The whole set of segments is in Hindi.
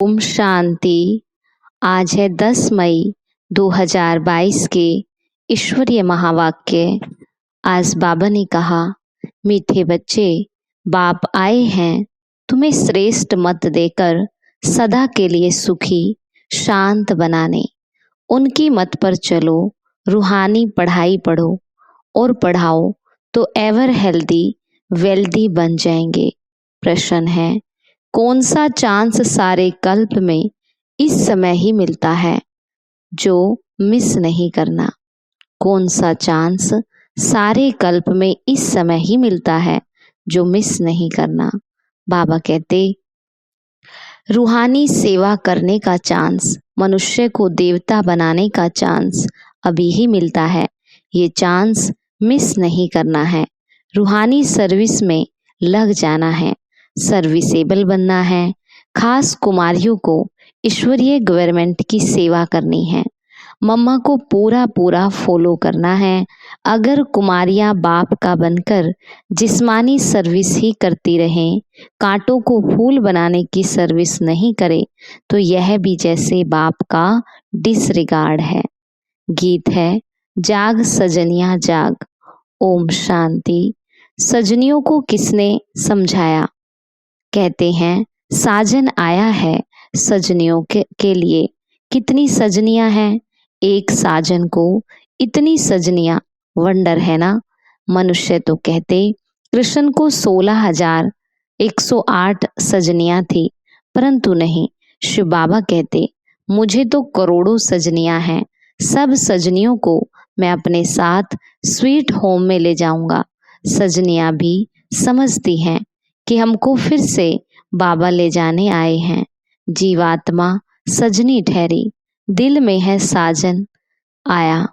ओम शांति। आज है 10 मई 2022 के ईश्वरीय महावाक्य। आज बाबा ने कहा, मीठे बच्चे, बाप आए हैं तुम्हें श्रेष्ठ मत देकर सदा के लिए सुखी शांत बनाने। उनकी मत पर चलो, रूहानी पढ़ाई पढ़ो और पढ़ाओ तो एवर हेल्दी वेल्दी बन जाएंगे। प्रश्न है, कौन सा चांस सारे कल्प में इस समय ही मिलता है जो मिस नहीं करना? कौन सा चांस सारे कल्प में इस समय ही मिलता है जो मिस नहीं करना? बाबा कहते, रूहानी सेवा करने का चांस, मनुष्य को देवता बनाने का चांस अभी ही मिलता है। ये चांस मिस नहीं करना है। रूहानी सर्विस में लग जाना है, सर्विसेबल बनना है। खास कुमारियों को ईश्वरीय गवर्नमेंट की सेवा करनी है। मम्मा को पूरा पूरा फॉलो करना है। अगर कुमारियां बाप का बनकर जिस्मानी सर्विस ही करती रहें, कांटों को फूल बनाने की सर्विस नहीं करे, तो यह भी जैसे बाप का डिसरिगार्ड है। गीत है, जाग सजनियां जाग। ओम शांति। सजनियों को किसने समझाया? कहते हैं, साजन आया है सजनियों के लिए। कितनी सजनियां हैं? एक साजन को इतनी सजनियां, वंडर है ना। मनुष्य तो कहते कृष्ण को 16,108 सजनियां थी, परंतु नहीं, शिव बाबा कहते मुझे तो करोड़ों सजनियां हैं। सब सजनियों को मैं अपने साथ स्वीट होम में ले जाऊंगा। सजनियां भी समझती हैं कि हमको फिर से बाबा ले जाने आए हैं। जीवात्मा सजनी ठहरी, दिल में है साजन आया।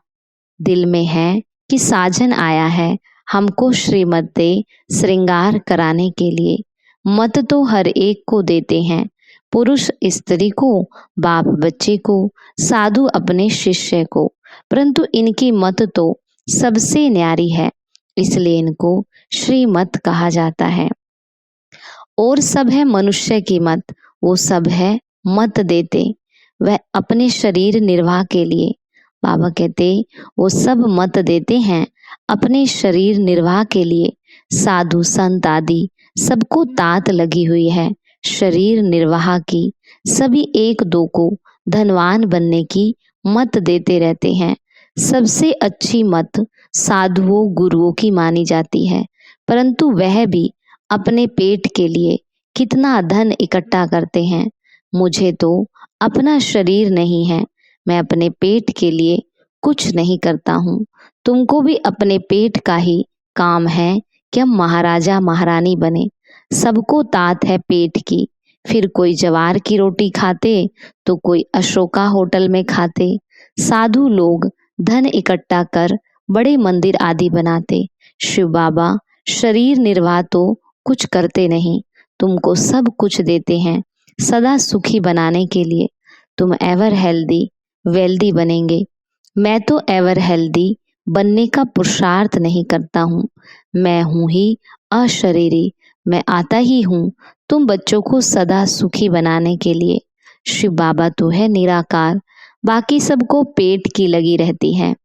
दिल में है कि साजन आया है हमको श्रीमत दे श्रृंगार कराने के लिए। मत तो हर एक को देते हैं, पुरुष स्त्री को, बाप बच्चे को, साधु अपने शिष्य को, परंतु इनकी मत तो सबसे न्यारी है, इसलिए इनको श्रीमत कहा जाता है। और सब है मनुष्य की मत, वो सब है मत देते, वह अपने शरीर निर्वाह के लिए। बाबा कहते वो सब मत देते हैं अपने शरीर निर्वाह के लिए। साधु संत आदि सबको तात लगी हुई है शरीर निर्वाह की। सभी एक दो को धनवान बनने की मत देते रहते हैं। सबसे अच्छी मत साधुओं गुरुओं की मानी जाती है, परंतु वह भी अपने पेट के लिए कितना धन इकट्ठा करते हैं। मुझे तो अपना शरीर नहीं है, मैं अपने पेट के लिए कुछ नहीं करता हूँ। तुमको भी अपने पेट का ही काम है कि हम महाराजा महारानी बने। सबको तात है पेट की, फिर कोई जवार की रोटी खाते तो कोई अशोका होटल में खाते। साधु लोग धन इकट्ठा कर बड़े मंदिर आदि बनाते। शिव बाबा शरीर निर्वाह तो कुछ करते नहीं, तुमको सब कुछ देते हैं सदा सुखी बनाने के लिए। तुम एवर हेल्दी वेल्दी बनेंगे। मैं तो एवर हेल्दी बनने का पुरुषार्थ नहीं करता हूँ। मैं हूँ ही अशरीरी, मैं आता ही हूँ तुम बच्चों को सदा सुखी बनाने के लिए। शिव बाबा तो है निराकार, बाकी सबको पेट की लगी रहती है।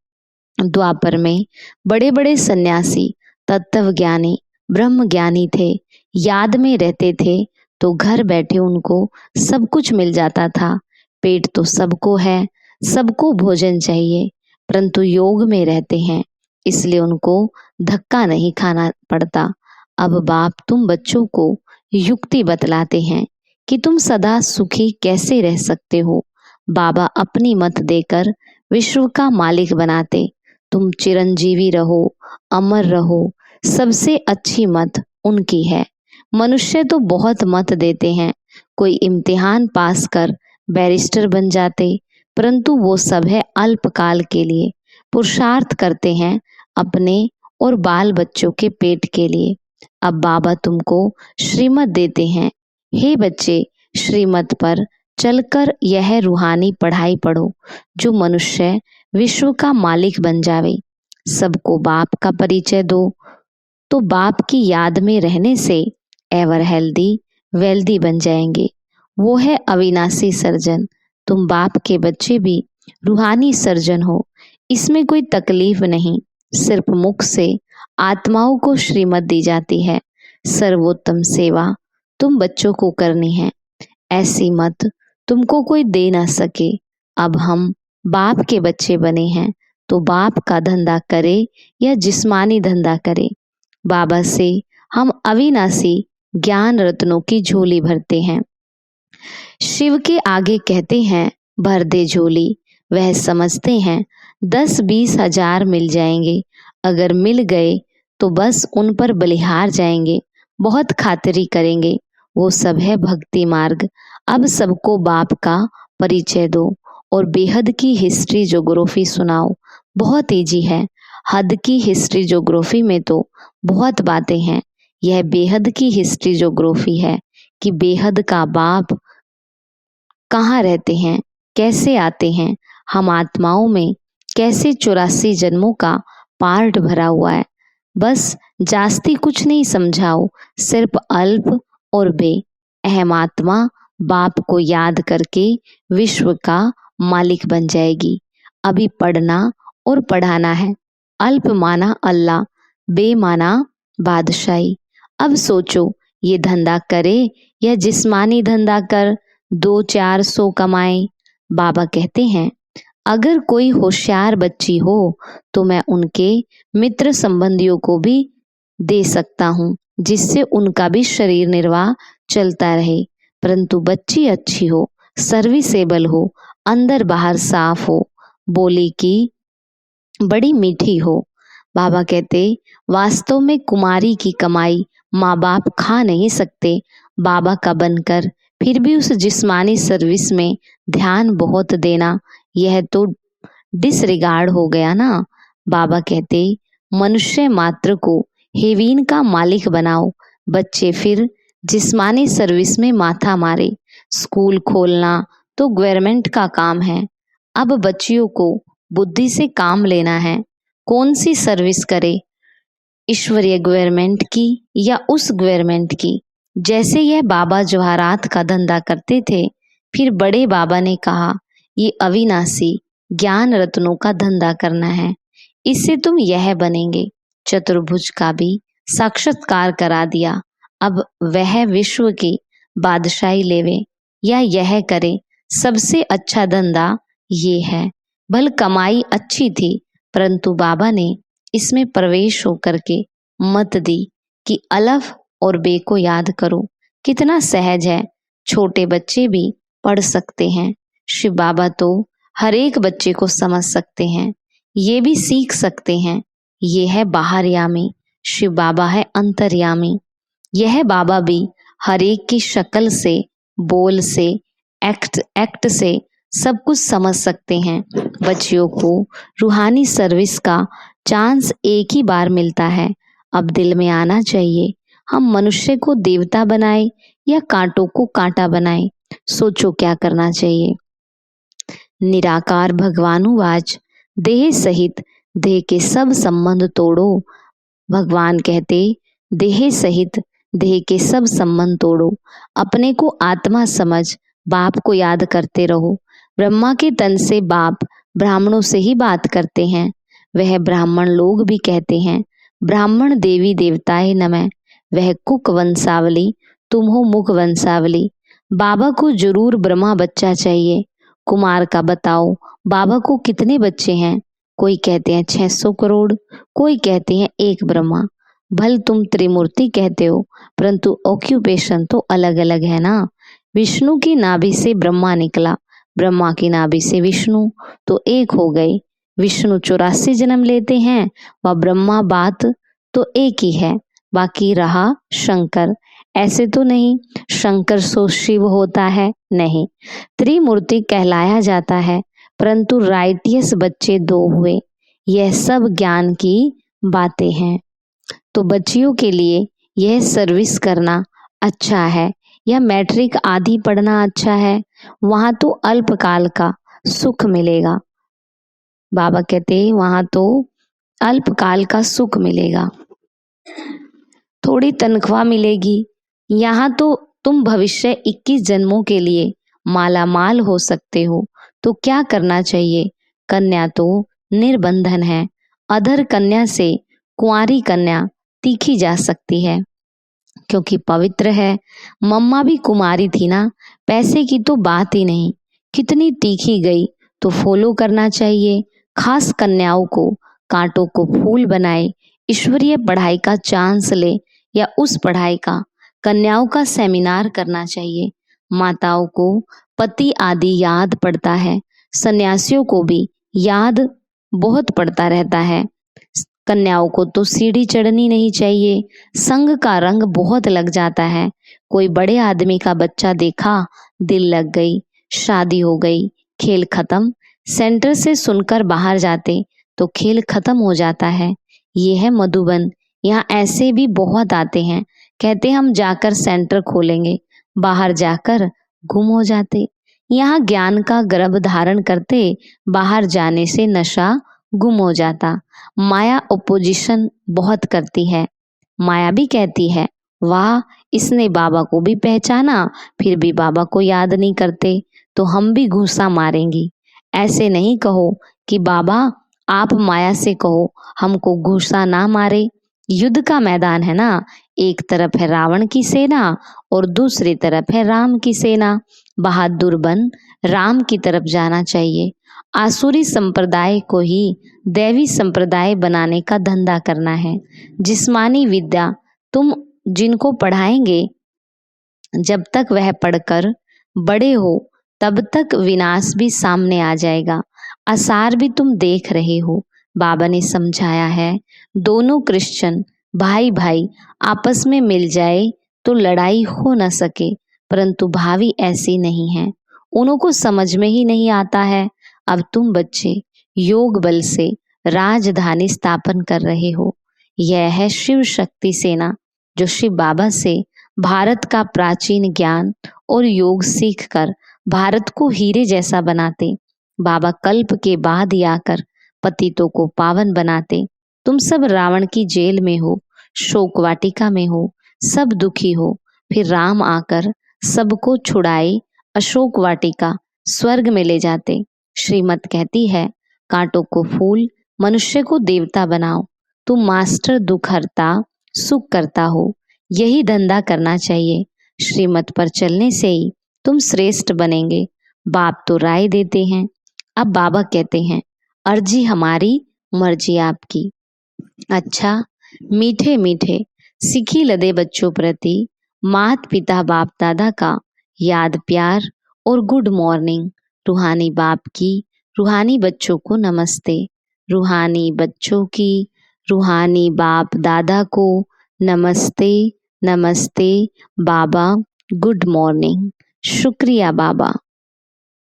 द्वापर में बड़े बड़े सन्यासी तत्व ज्ञानी ब्रह्म ज्ञानी थे, याद में रहते थे तो घर बैठे उनको सब कुछ मिल जाता था। पेट तो सबको है, सबको भोजन चाहिए, परंतु योग में रहते हैं इसलिए उनको धक्का नहीं खाना पड़ता। अब बाप तुम बच्चों को युक्ति बतलाते हैं कि तुम सदा सुखी कैसे रह सकते हो। बाबा अपनी मत देकर विश्व का मालिक बनाते। तुम चिरंजीवी रहो, अमर रहो, सबसे अच्छी मत उनकी है। मनुष्य तो बहुत मत देते हैं, कोई इम्तिहान पास कर बैरिस्टर बन जाते, परंतु वो सब है अल्पकाल के लिए। पुरुषार्थ करते हैं अपने और बाल बच्चों के पेट के लिए। अब बाबा तुमको श्रीमत देते हैं, हे बच्चे, श्रीमत पर चलकर यह रूहानी पढ़ाई पढ़ो जो मनुष्य विश्व का मालिक बन जावे। सबको बाप का परिचय दो, तो बाप की याद में रहने से एवर हेल्दी वेल्दी बन जाएंगे। वो है अविनाशी सर्जन। तुम बाप के बच्चे भी रूहानी सर्जन हो, इसमें कोई तकलीफ नहीं। सिर्फ मुख से आत्माओं को श्रीमत दी जाती है। सर्वोत्तम सेवा तुम बच्चों को करनी है, ऐसी मत तुमको कोई दे ना सके। अब हम बाप के बच्चे बने हैं, तो बाप का धंधा करे या जिस्मानी धंधा करे, बाबा से हम अविनाशी ज्ञान रत्नों की झोली भरते हैं। शिव के आगे कहते हैं भर दे झोली। वह समझते हैं 10-20 हजार मिल जाएंगे, अगर मिल गए तो बस उन पर बलिहार जाएंगे, बहुत खातिरी करेंगे। वो सब है भक्ति मार्ग। अब सबको बाप का परिचय दो और बेहद की हिस्ट्री ज्योग्राफी सुनाओ। बहुत इजी है। हद की हिस्ट्री ज्योग्राफी में तो बहुत बातें हैं। यह बेहद की हिस्ट्री ज्योग्राफी है कि बेहद का बाप कहाँ रहते हैं, कैसे आते हैं, हम आत्माओं में कैसे 84 जन्मों का पार्ट भरा हुआ है। बस जास्ती कुछ नहीं समझाओ, सिर्फ अल्प और बे अहम आत्मा बाप को याद करके विश्व का मालिक बन जाएगी। अभी पढ़ना और पढ़ाना है। अल्प माना अल्लाह, बे माना बादशाही। अब सोचो ये धंधा करे या जिस्मानी धंधा कर 200-400 कमाए। बाबा कहते हैं अगर कोई होशियार बच्ची हो तो मैं उनके मित्र संबंधियों को भी दे सकता हूँ, जिससे उनका भी शरीर निर्वाह चलता रहे। परंतु बच्ची अच्छी हो, सर्विसेबल हो, अंदर बाहर साफ हो, बोली की बड़ी मीठी हो। बाबा कहते वास्तव में कुमारी की कमाई माँ बाप खा नहीं सकते। बाबा का बनकर फिर भी उस जिस्मानी सर्विस में ध्यान बहुत देना, यह तो डिसरिगार्ड हो गया ना। बाबा कहते मनुष्य मात्र को हेवीन का मालिक बनाओ, बच्चे फिर जिस्मानी सर्विस में माथा मारे। स्कूल खोलना तो गवर्नमेंट का काम है, अब बच्चियों को बुद्धि से काम लेना है। कौन सी सर्विस करे, ईश्वरीय गवर्नमेंट की या उस गवर्नमेंट की। जैसे यह बाबा जवाहरात का धंधा करते थे। फिर बड़े बाबा ने कहा ये अविनाशी ज्ञान रत्नों का धंधा करना है, इससे तुम यह बनेंगे। चतुर्भुज का भी साक्षात्कार करा दिया। अब वह विश्व की बादशाही लेवे या यह करे, सबसे अच्छा धंधा ये है। भल कमाई अच्छी थी, परंतु बाबा ने इसमें प्रवेश होकर के मत दी कि अलफ और बे को याद करो। कितना सहज है, छोटे बच्चे भी पढ़ सकते हैं। शिव बाबा तो हर एक बच्चे को समझ सकते हैं, ये भी सीख सकते हैं। ये है बाहरयामी, शिव बाबा है अंतर्यामी। यह बाबा भी हर एक की शक्ल से, बोल से, एक्ट से सब कुछ समझ सकते हैं। बच्चियों को रूहानी सर्विस का चांस एक ही बार मिलता है। अब दिल में आना चाहिए हम मनुष्य को देवता बनाए या कांटों को कांटा बनाए। सोचो क्या करना चाहिए। निराकार भगवानुवाच देह सहित देह के सब संबंध तोड़ो। भगवान कहते देह सहित देह के सब संबंध तोड़ो, अपने को आत्मा समझ बाप को याद करते रहो। ब्रह्मा के तन से बाप ब्राह्मणों से ही बात करते हैं। वह ब्राह्मण लोग भी कहते हैं ब्राह्मण देवी देवताए नमः। वह कुक वंशावली, तुम हो मुख वंशावली। बाबा को जरूर ब्रह्मा बच्चा चाहिए। कुमार का बताओ बाबा को कितने बच्चे हैं। कोई कहते हैं 600 करोड़, कोई कहते हैं एक ब्रह्मा। भल तुम त्रिमूर्ति कहते हो, परंतु ऑक्यूपेशन तो अलग अलग है ना। विष्णु की नाभि से ब्रह्मा निकला, ब्रह्मा की नाभि से विष्णु, तो एक हो गए। विष्णु 84 जन्म लेते हैं व ब्रह्मा बात तो एक ही है, बाकी रहा शंकर। ऐसे तो नहीं शंकर सो शिव होता है, नहीं। त्रिमूर्ति कहलाया जाता है, परंतु राइटियस बच्चे 2 हुए। यह सब ज्ञान की बातें हैं। तो बच्चियों के लिए यह सर्विस करना अच्छा है या मैट्रिक आदि पढ़ना अच्छा है, वहां तो अल्पकाल का सुख मिलेगा। बाबा कहते वहां तो अल्पकाल का सुख मिलेगा, थोड़ी तनख्वाह मिलेगी। यहाँ तो तुम भविष्य 21 जन्मों के लिए माला माल हो सकते हो तो क्या करना चाहिए? कन्या तो निर्बंधन है, अधर कन्या से कुंवारी कन्या तीखी जा सकती है क्योंकि पवित्र है। मम्मा भी कुमारी थी ना, पैसे की तो बात ही नहीं, कितनी तीखी गई तो फॉलो करना चाहिए। खास कन्याओं को कांटों को फूल बनाए, ईश्वरीय पढ़ाई का चांस ले या उस पढ़ाई का, कन्याओं का सेमिनार करना चाहिए। माताओं को पति आदि याद पड़ता है, सन्यासियों को भी याद बहुत पड़ता रहता है। कन्याओं को तो सीढ़ी चढ़नी नहीं चाहिए, संग का रंग बहुत लग जाता है। कोई बड़े आदमी का बच्चा देखा, दिल लग गई, शादी हो गई, खेल खत्म। सेंटर से सुनकर बाहर जाते तो खेल खत्म हो जाता है। ये है मधुबन, यहाँ ऐसे भी बहुत आते हैं, कहते हम जाकर सेंटर खोलेंगे, बाहर जाकर गुम हो जाते। यहाँ ज्ञान का गर्भ धारण करते, बाहर जाने से नशा गुम हो जाता। माया अपोजिशन बहुत करती है। माया भी कहती है, वाह इसने बाबा को भी पहचाना, फिर भी बाबा को याद नहीं करते, तो हम भी घूंसा मारेंगी। ऐसे नहीं कहो कि बाबा आप माया से कहो हमको घूंसा ना मारे। युद्ध का मैदान है ना, एक तरफ है रावण की सेना और दूसरी तरफ है राम की सेना। बहादुर बन राम की तरफ जाना चाहिए। आसुरी संप्रदाय को ही दैवी संप्रदाय बनाने का धंधा करना है। जिस्मानी विद्या तुम जिनको पढ़ाएंगे, जब तक वह पढ़कर बड़े हो तब तक विनाश भी सामने आ जाएगा। आसार भी तुम देख रहे हो, बाबा ने समझाया है। दोनों क्रिश्चियन भाई भाई आपस में मिल जाए तो लड़ाई हो न सके, परंतु भावी ऐसी नहीं है, उनको समझ में ही नहीं आता है। अब तुम बच्चे योग बल से राजधानी स्थापन कर रहे हो। यह है शिव शक्ति सेना, जो शिव बाबा से भारत का प्राचीन ज्ञान और योग सीखकर भारत को हीरे जैसा बनाते। बाबा कल्प के बाद ही आकर पतितों को पावन बनाते। तुम सब रावण की जेल में हो, शोक वाटिका में हो, सब दुखी हो, फिर राम आकर सबको छुड़ाए अशोक वाटिका स्वर्ग में ले जाते। श्रीमत कहती है, कांटों को फूल, मनुष्य को देवता बनाओ। तुम मास्टर दुख हरता सुख करता हो, यही धंधा करना चाहिए। श्रीमत पर चलने से ही तुम श्रेष्ठ बनेंगे। बाप तो राय देते हैं, अब बाबा कहते हैं, अर्जी हमारी मर्जी आपकी। अच्छा, मीठे मीठे सिखी लदे बच्चों प्रति मात पिता बाप दादा का याद प्यार और गुड मॉर्निंग। रूहानी बाप की रूहानी बच्चों को नमस्ते। रूहानी बच्चों की रूहानी बाप दादा को नमस्ते नमस्ते। बाबा गुड मॉर्निंग। शुक्रिया बाबा।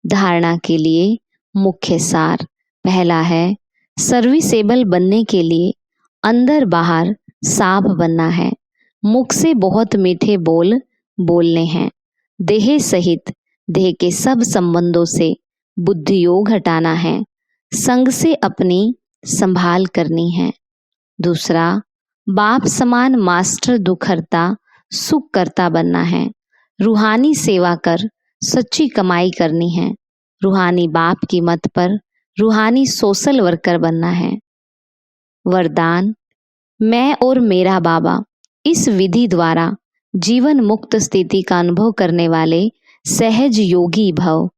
धारणा के लिए मुख्य सार। पहला है, सर्विसेबल बनने के लिए अंदर बाहर साफ बनना है। मुख से बहुत मीठे बोल बोलने हैं। देह सहित देह के सब संबंधों से बुद्धि योग हटाना है। संग से अपनी संभाल करनी है। दूसरा, बाप समान मास्टर दुखहर्ता सुख करता बनना है। रूहानी सेवा कर सच्ची कमाई करनी है। रूहानी बाप की मत पर रूहानी सोशल वर्कर बनना है। वरदान, मैं और मेरा बाबा इस विधि द्वारा जीवन मुक्त स्थिति का अनुभव करने वाले सहज योगी भव।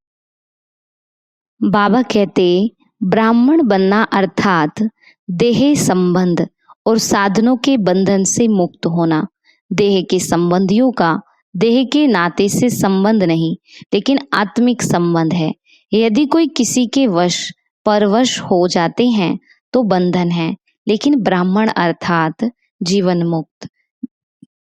बाबा कहते, ब्राह्मण बनना अर्थात देह संबंध और साधनों के बंधन से मुक्त होना। देह के संबंधियों का देह के नाते से संबंध नहीं, लेकिन आत्मिक संबंध है। यदि कोई किसी के वश परवश हो जाते हैं तो बंधन है, लेकिन ब्राह्मण अर्थात जीवन मुक्त।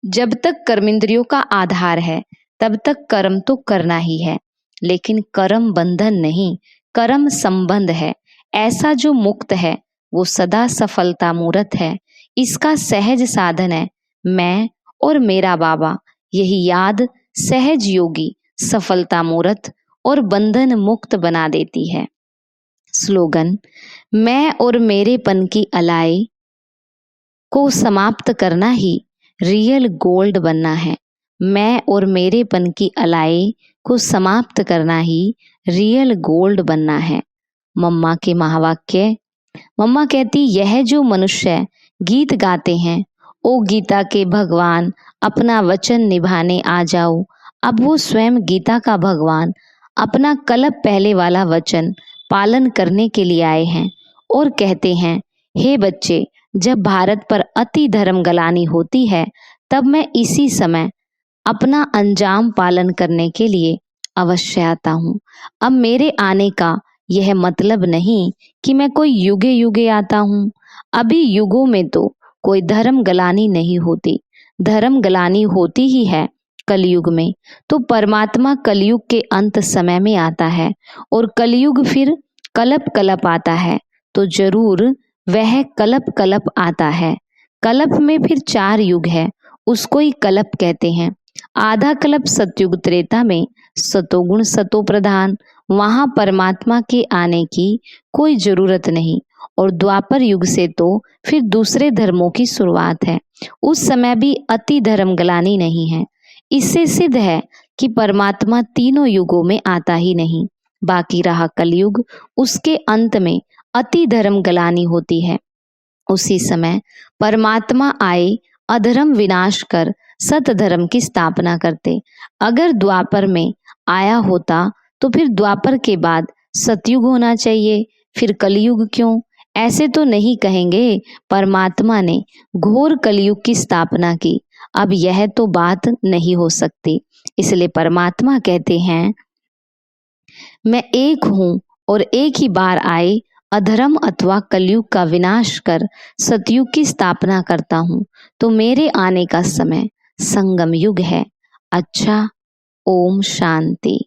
जब तक कर्मेंद्रियों का आधार है तब तक कर्म तो करना ही है, लेकिन कर्म बंधन नहीं, कर्म संबंध है। ऐसा जो मुक्त है वो सदा सफलता मूर्त है। इसका सहज साधन है मैं और मेरा बाबा। यही याद सहज योगी सफलता मूर्त और बंधन मुक्त बना देती है। स्लोगन, मैं और मेरेपन की अलाई को समाप्त करना ही रियल गोल्ड बनना है। मैं और मेरेपन की अलाई को समाप्त करना ही रियल गोल्ड बनना है। मम्मा के महावाक्य। मम्मा कहती, यह जो मनुष्य गीत गाते हैं, ओ गीता के भगवान, अपना वचन निभाने आ जाओ। अब वो स्वयं गीता का भगवान अपना कल्प पहले वाला वचन पालन करने के लिए आए हैं और कहते हैं, हे बच्चे, जब भारत पर अति धर्म गलानी होती है, तब मैं इसी समय अपना अंजाम पालन करने के लिए अवश्य आता हूँ। अब मेरे आने का यह मतलब नहीं कि मैं कोई युगे युगे आता हूँ। अभी युगों में तो कोई धर्म गलानी नहीं होती, धर्म गलानी होती ही है कलयुग में। तो परमात्मा कलयुग के अंत समय में आता है और कलयुग फिर कलप कलप आता है, तो जरूर वह कलप कलप आता है। कलप में फिर 4 युग है, उसको ही कलप कहते हैं। आधा कल्प सतयुग त्रेता में सतोगुण सतो प्रधान, वहां परमात्मा के आने की कोई जरूरत नहीं। और द्वापर युग से तो फिर दूसरे धर्मों की शुरुआत है, उस समय भी अति धर्म गलानी नहीं है। इससे सिद्ध है कि परमात्मा तीनों युगों में आता ही नहीं। बाकी रहा कलयुग, उसके अंत में अति धर्म गलानी होती है। उसी समय परमात्मा आए अधर्म विनाश कर सत धर्म की स्थापना करते। अगर द्वापर में आया होता तो फिर द्वापर के बाद सतयुग होना चाहिए, फिर कलयुग क्यों? ऐसे तो नहीं कहेंगे परमात्मा ने घोर कलयुग की स्थापना की। अब यह तो बात नहीं हो सकती। इसलिए परमात्मा कहते हैं, मैं एक हूं और एक ही बार आए अधर्म अथवा कलयुग का विनाश कर सतयुग की स्थापना करता हूं। तो मेरे आने का समय संगम युग है। अच्छा, ओम शांति।